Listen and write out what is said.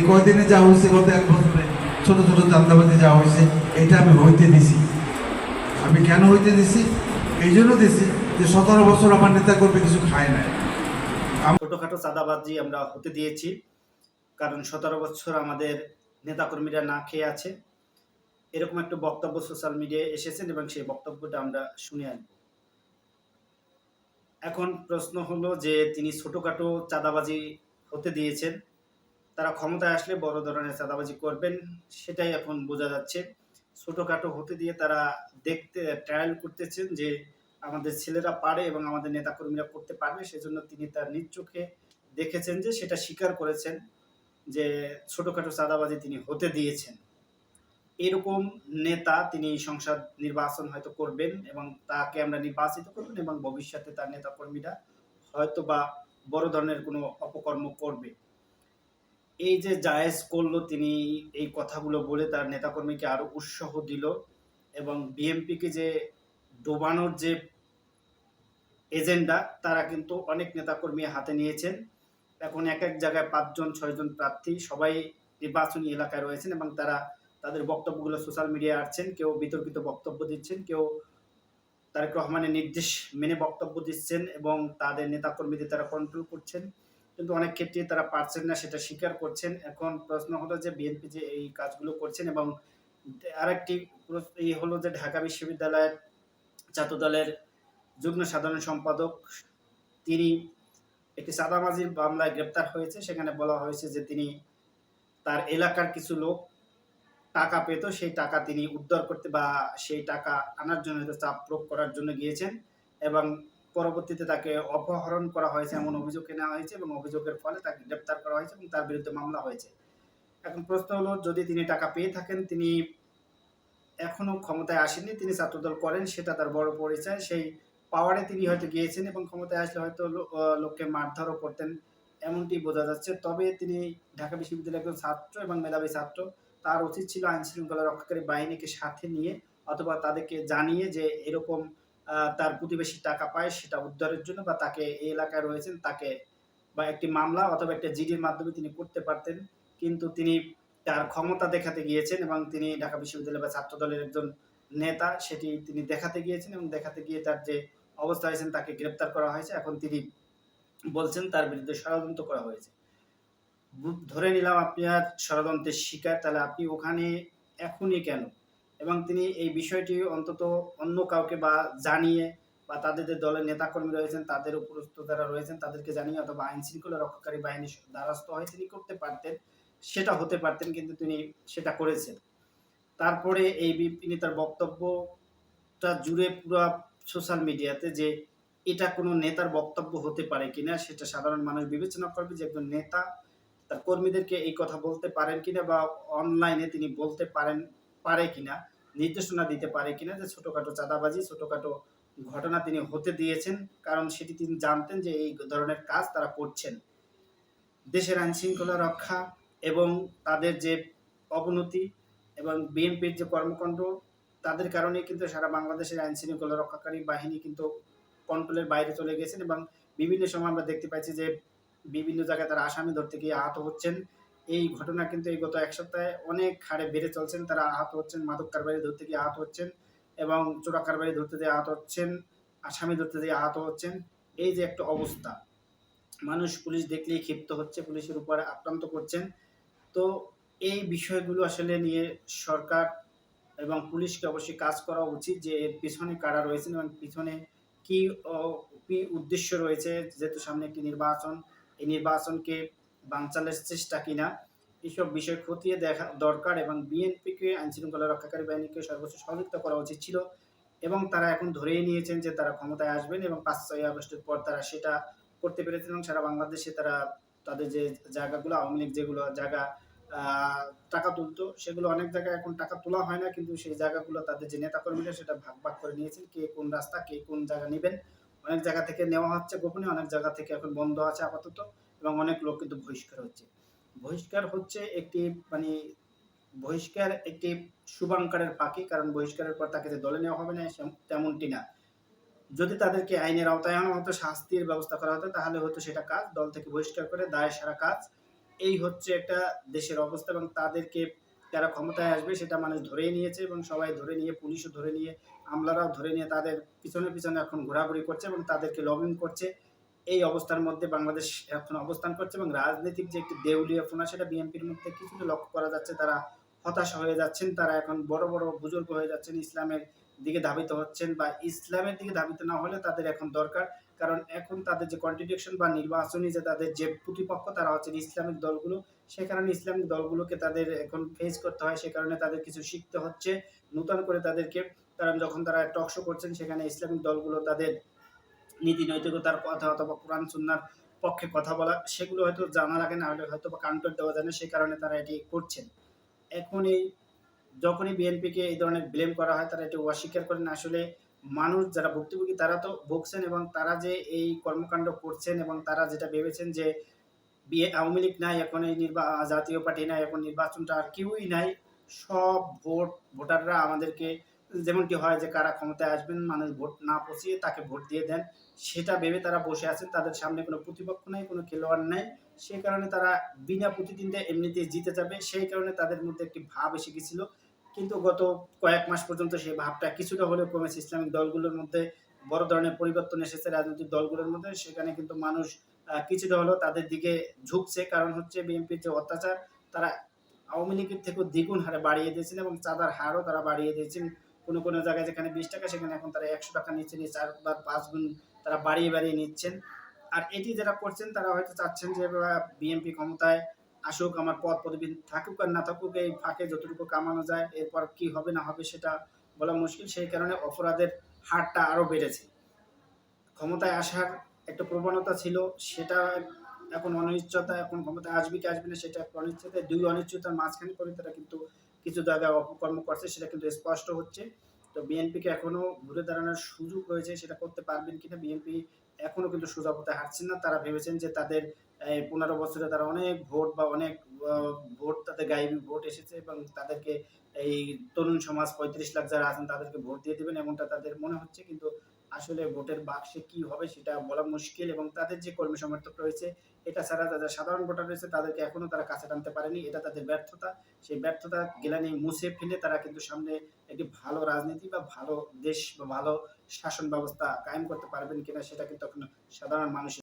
কয়দিনে যা হয়েছে গত 1 বছরে ছোট ছোট চাঁদাবাজি যা হয়েছে এটা আমি হইতে দিছি। আমি কেন হইতে দিছি? এই জন্য দিছি যে 17 বছর আমার নেতা কর্মী কিছু খায় নাই। ছোটখাটো চাঁদাবাজি আমরা হতে দিয়েছি, কারণ 17 বছর আমাদের নেতাকর্মীরা না খেয়ে আছে। এরকম একটা বক্তব্য সোশ্যাল মিডিয়ায় এসেছেন এবং সেই বক্তব্যটা আমরা শুনে আসব। এখন প্রশ্ন হলো যে তিনি ছোটখাটো চাঁদাবাজি হতে দিয়েছেন, তারা ক্ষমতায় আসলে বড় ধরনের চাঁদাবাজি করবেন, সেটাই এখন বোঝা যাচ্ছে। ছোটখাটো হতে দিয়ে তারা দেখতে ট্রায়াল করতেছেন যে আমাদের ছেলেরা পারে এবং আমাদের নেতাকর্মীরা করতে পারবে, সেজন্য তিনি তার নিজ চোখে দেখেছেন, যে সেটা স্বীকার করেছেন যে ছোটখাটো চাঁদাবাজি তিনি হতে দিয়েছেন। এরকম নেতা তিনি সংসদ নির্বাচন হয়তো করবেন এবং তাকে আমরা নির্বাচিত করবেন এবং ভবিষ্যতে তার নেতাকর্মীরা হয়তো বা বড় ধরনের কোনো অপকর্ম করবে। এই যে জায়েজ করলো, তিনি এই কথাগুলো বলে তার নেতাকর্মীকে আরো উৎসাহ দিল এবং বিএনপিকে যে ডোবানোর যে এজেন্ডা, তারা কিন্তু অনেক নেতাকর্মী হাতে নিয়েছেন। এখন এক এক জায়গায় 5 জন 6 জন প্রার্থী সবাই নির্বাচনী এলাকায় রয়েছেন এবং তারা তাদের বক্তব্যগুলো সোশ্যাল মিডিয়ায় আসছেন। কেউ বিতর্কিত বক্তব্য দিচ্ছেন, কেউ তারেক রহমানের নির্দেশ মেনে বক্তব্য দিচ্ছেন এবং তাদের নেতাকর্মীদের তারা কন্ট্রোল করছেন, কিন্তু অনেক ক্ষেত্রে তারা পারছেন না, সেটা স্বীকার করছেন। এখন প্রশ্ন হলো যে বিএনপি যে এই কাজগুলো করছেন, এবং আরেকটি হলো যে ঢাকা বিশ্ববিদ্যালয়ের ছাত্র দলের যুগ্ম সাধারণ সম্পাদক, তিনি একটি চাঁদাবাজির মামলায় গ্রেপ্তার হয়েছে। সেখানে বলা হয়েছে যে তিনি তার এলাকার কিছু লোক টাকা পেত, সেই টাকা তিনি উদ্ধার করতে বা সেই টাকা আনার জন্য হয়তো চাপ প্রয়োগ করার জন্য গিয়েছেন এবং পরবর্তীতে তাকে অপহরণ করা হয়েছে এমন অভিযোগ নেওয়া হয়েছে এবং অভিযোগের ফলে তাকে গ্রেপ্তার করা হয়েছে এবং তার বিরুদ্ধে মামলা হয়েছে। এখন প্রশ্ন হলো, যদি তিনি টাকা পেয়ে থাকেন, তিনি এখনো ক্ষমতায় আসেননি, তিনি ছাত্রদল করেন, সেটা তার বড় পরিচয়। সেই পাওয়ারে তিনি হয়তো গিয়েছেন এবং ক্ষমতায় আসলে হয়তো লোককে মারধরও করতেন, এমনটি বোঝা যাচ্ছে। তবে তিনি ঢাকা বিশ্ববিদ্যালয়ের একজন ছাত্র এবং মেধাবী ছাত্র। তার উচিত ছিল আইন শৃঙ্খলা রক্ষাকারী বাহিনীকে সাথে নিয়ে অথবা তাদেরকে জানিয়ে যে এরকম তার প্রতিবেশী টাকা পায়, সেটা উদ্ধারের জন্য বা তাকে এই এলাকায় রয়েছেন তাকে বা একটি মামলা অথবা একটা জিডির মাধ্যমে তিনি করতে পারতেন। কিন্তু তিনি তার ক্ষমতা দেখাতে গিয়েছেন এবং তিনি ঢাকা বিশ্ববিদ্যালয় বা ছাত্র দলের একজন নেতা, সেটি তিনি দেখাতে গিয়েছেন এবং দেখাতে গিয়ে তার যে অবস্থা হয়েছেন, তাকে গ্রেপ্তার করা হয়েছে। এখন তিনি বলছেন তার বিরুদ্ধে ষড়যন্ত্র করা হয়েছে। ধরে নিলাম আপনি আর ষড়যন্ত্রের শিকার, তাহলে আপনি ওখানে এখনই কেন? এবং তিনি এই বিষয়টি অন্তত অন্য কাউকে বা জানিয়ে বা তাদের যে দলের নেতাকর্মী রয়েছেন, তাদের উপরস্থ যারা রয়েছেন তাদেরকে জানিয়ে অথবা আইন শৃঙ্খলা রক্ষাকারী বাহিনীর দ্বারস্থ হয়ে তিনি করতে পারতেন, সেটা হতে পারতেন, কিন্তু তিনি সেটা করেছেন। তারপরে তিনি তার বক্তব্যটা জুড়ে পুরা সোশ্যাল মিডিয়াতে যে এটা কোনো নেতার বক্তব্য হতে পারে কিনা, সেটা সাধারণ মানুষ বিবেচনা করবে যে একজন নেতা তার কর্মীদেরকে এই কথা বলতে পারেন কিনা বা অনলাইনে তিনি বলতে পারে কিনা, নির্দেশনা দিতে পারে কিনা যে ছোটখাটো চাঁদাবাজি, ছোটখাটো ঘটনা তিনি হতে দিয়েছেন, কারণ সেটি তিনি জানতেন যে এই ধরনের কাজ তারা করছেন। দেশের আইন শৃঙ্খলা রক্ষা এবং তাদের যে অবনতি এবং বিএনপির যে কর্মকাণ্ড, তাদের কারণে কিন্তু সারা বাংলাদেশের আইন শৃঙ্খলা রক্ষাকারী বাহিনী কিন্তু কন্ট্রোলের বাইরে চলে গেছেন এবং বিভিন্ন সময় আমরা দেখতে পাচ্ছি যে বিভিন্ন জায়গায় তারা আসামি ধরতে গিয়ে আহত হচ্ছেন। এই ঘটনা কিন্তু এই গত 1 সপ্তাহে অনেক হারে বেড়ে চলছেন। তারা আহত হচ্ছেন, মাদক কারবারি ধরতে গিয়ে আহত হচ্ছেন এবং চোরা কারবারি ধরতে যেয়ে আহত হচ্ছেন, আসামি ধরতে যেয়ে আহত হচ্ছেন। এই যে একটা অবস্থা, মানুষ পুলিশ দেখলেই ক্ষিপ্ত হচ্ছে, পুলিশের উপরে আক্রান্ত করছেন। তো এই বিষয়গুলো আসলে নিয়ে সরকার এবং পুলিশকে অবশ্যই কাজ করা উচিত, যে এর পিছনে কারা রয়েছেন এবং পিছনে কি কি উদ্দেশ্য রয়েছে। যেহেতু সামনে একটি নির্বাচন, এই নির্বাচনকে বানচালের চেষ্টা কিনা, এইসব বিষয় খতিয়ে দেখা দরকার এবং বিএনপিকে আইন শৃঙ্খলা রক্ষাকারী বাহিনীকে সর্বোচ্চ সহযোগিতা করা উচিত ছিল এবং তারা এখন ধরেই নিয়েছেন যে তারা ক্ষমতায় আসবেন এবং 5-6 আগস্টের পর তারা সেটা করতে পেরেছেন এবং সারা বাংলাদেশে তারা তাদের যে জায়গাগুলো, আওয়ামী লীগ যেগুলো জায়গা টাকা তুলতো, সেগুলো অনেক জায়গায় এখন টাকা তোলা হয় না, কিন্তু সেই জায়গাগুলো তাদের যে নেতাকর্মীরা সেটা ভাগ ভাগ করে নিয়েছেন, কে কোন রাস্তা কে কোন জায়গা নেবেন। অনেক জায়গা থেকে নেওয়া হচ্ছে গোপনে, অনেক জায়গা থেকে এখন বন্ধ আছে আপাতত এবং অনেক লোক কিন্তু বহিষ্কার হচ্ছে। বহিষ্কার হচ্ছে একটি মানে বহিষ্কার একটি শুভাঙ্কারের ফাঁকি, কারণ বহিষ্কারের পর তাকে যে দলে নেওয়া হবে না তেমনটি না। যদি তাদেরকে আইনের আওতায় আনা হতো, শাস্তির ব্যবস্থা করা হতো, তাহলে হয়তো সেটা কাজ, দল থেকে বহিষ্কার করে দায়ের সারা কাজ। এই হচ্ছে একটা দেশের অবস্থা এবং তাদেরকে যারা ক্ষমতায় আসবে সেটা মানুষ ধরেই নিয়েছে এবং সবাই ধরে নিয়ে, পুলিশও ধরে নিয়ে, আমলারাও ধরে নিয়ে তাদের পিছনে পিছনে এখন ঘোরাঘুরি করছে এবং তাদেরকে লবিং করছে। এই অবস্থার মধ্যে বাংলাদেশ এখন অবস্থান করছে এবং রাজনৈতিক যে একটি দেউলিয়াপনা সেটা বিএনপির মধ্যে কিছুটা লক্ষ্য করা যাচ্ছে। তারা হতাশা হয়ে যাচ্ছেন, তারা এখন বড় বড় বুজুর্গ হয়ে যাচ্ছেন, ইসলামের দিকে ধাবিত হচ্ছেন বা ইসলামের দিকে ধাবিত না হলে তাদের এখন দরকার। কারণ এখন তাদের যে কন্ট্রিডিকশন বা নির্বাচনী যে তাদের যে প্রতিপক্ষ তারা হচ্ছেন ইসলামিক দলগুলো, সে কারণে ইসলামিক দলগুলোকে তাদের এখন ফেস করতে হয়, সে কারণে তাদের কিছু শিখতে হচ্ছে নূতন করে তাদেরকে। কারণ যখন তারা টক শো করছেন সেখানে ইসলামিক দলগুলো তাদের নীতি নৈতিকতার কথা অথবা কোরআন সুন্নাহর পক্ষে কথা বলা সেগুলো হয়তো জানা লাগে না, হলে হয়তো বা কাউন্টার দেওয়া যায় না, সে কারণে তারা এটি করছেন। এখন এই যখনই বিএনপিকে এই ধরনের ব্লেম করা হয় তারা এটি অস্বীকার করেন। আসলে মানুষ যারা ভুক্তভোগী তারা তো ভুগছেন এবং তারা যে এই কর্মকাণ্ড করছেন এবং তারা যেটা ভেবেছেন যে আওয়ামী লীগ নাই, এখন এই জাতীয় পার্টি নাই, এখন নির্বাচনটা আর কেউই নাই, সব ভোটাররা আমাদেরকে, যেমনটি হয় যে কারা ক্ষমতায় আসবেন মানুষ ভোট না পচিয়ে তাকে ভোট দিয়ে দেন, সেটা ভেবে তারা বসে আছেন। তাদের সামনে কোনো প্রতিপক্ষ নাই, কোনো খেলোয়াড় নাই, সেই কারণে তারা বিনা প্রতিদ্বন্দ্বিতায় এমনিতেই জিতে যাবে, সেই কারণে তাদের মধ্যে একটি ভাব এসে গেছিল। কিন্তু গত কয়েক মাস পর্যন্ত সেই ভাবটা কিছুটা হলেও কমেছে। ইসলামিক দলগুলোর মধ্যে বড় ধরনের পরিবর্তন এসেছে রাজনৈতিক দলগুলোর মধ্যে, সেখানে কিন্তু মানুষ কিছুটা হলেও তাদের দিকে ঝুঁকছে। কারণ হচ্ছে বিএনপির যে অত্যাচার তারা আওয়ামী লীগের থেকেও দ্বিগুণ হারে বাড়িয়ে দিয়েছেন এবং চাঁদার হারও তারা বাড়িয়ে দিয়েছেন। কোনো কোনো জায়গায় যেখানে 20 টাকা সেখানে এখন তারা 100 টাকা নিচ্ছে, নিয়ে 4 বা 5 গুণ তারা বাড়িয়ে বাড়িয়ে নিচ্ছেন। আর এটি যারা করছেন তারা হয়তো চাচ্ছেন যে বিএনপি ক্ষমতায় আসুক, আমার পদ পদবি থাকুক আর না থাকুক, এই ফাঁকে যতটুকু কামানো যায়, এরপর কি হবে না হবে সেটা বলা মুশকিল। সেই কারণে অপরাধের হারটা আরো বেড়েছে। ক্ষমতায় আসার একটা প্রবণতা ছিল, সেটা এখন অনিশ্চয়তা, এখন ক্ষমতায় আসবে কি আসবে না সেটা একটা অনিশ্চয়তা। ২ অনিশ্চয়তার মাঝখানে পড়ে তারা কিন্তু কিছু জায়গায় অপকর্ম করছে, সেটা কিন্তু স্পষ্ট হচ্ছে। তো বিএনপিকে এখনো ঘুরে দাঁড়ানোর সুযোগ রয়েছে, সেটা করতে পারবেন কিনা। বিএনপি এখনো কিন্তু সোজা পথে হাঁটছেন না। তারা ভেবেছেন যে তাদের ১৫ বছরে তারা অনেক ভোট বা অনেক আ ভোট, তাদের গায়েবী ভোট এসেছে এবং তাদেরকে এই তরুণ সমাজ ৩৫ লাখ যারা আছেন তাদেরকে ভোট দিয়ে দিবেন এমনটা তাদের মনে হচ্ছে। কিন্তু আসলে ভোটের বাক্সে কি হবে সেটা বলা মুশকিল এবং তাদের যে কর্মী সমর্থক রয়েছে, এটা ছাড়া যাদের সাধারণ ভোটার রয়েছে তাদেরকে এখনো তারা কাছে টানতে পারেনি। এটা তাদের ব্যর্থতা। সেই ব্যর্থতা গ্লানি মুছে ফেলে তারা কিন্তু সামনে একটি ভালো রাজনীতি বা ভালো দেশ বা ভালো শাসন ব্যবস্থা কায়েম করতে পারবেন কিনা সেটা কিন্তু এখন সাধারণ মানুষের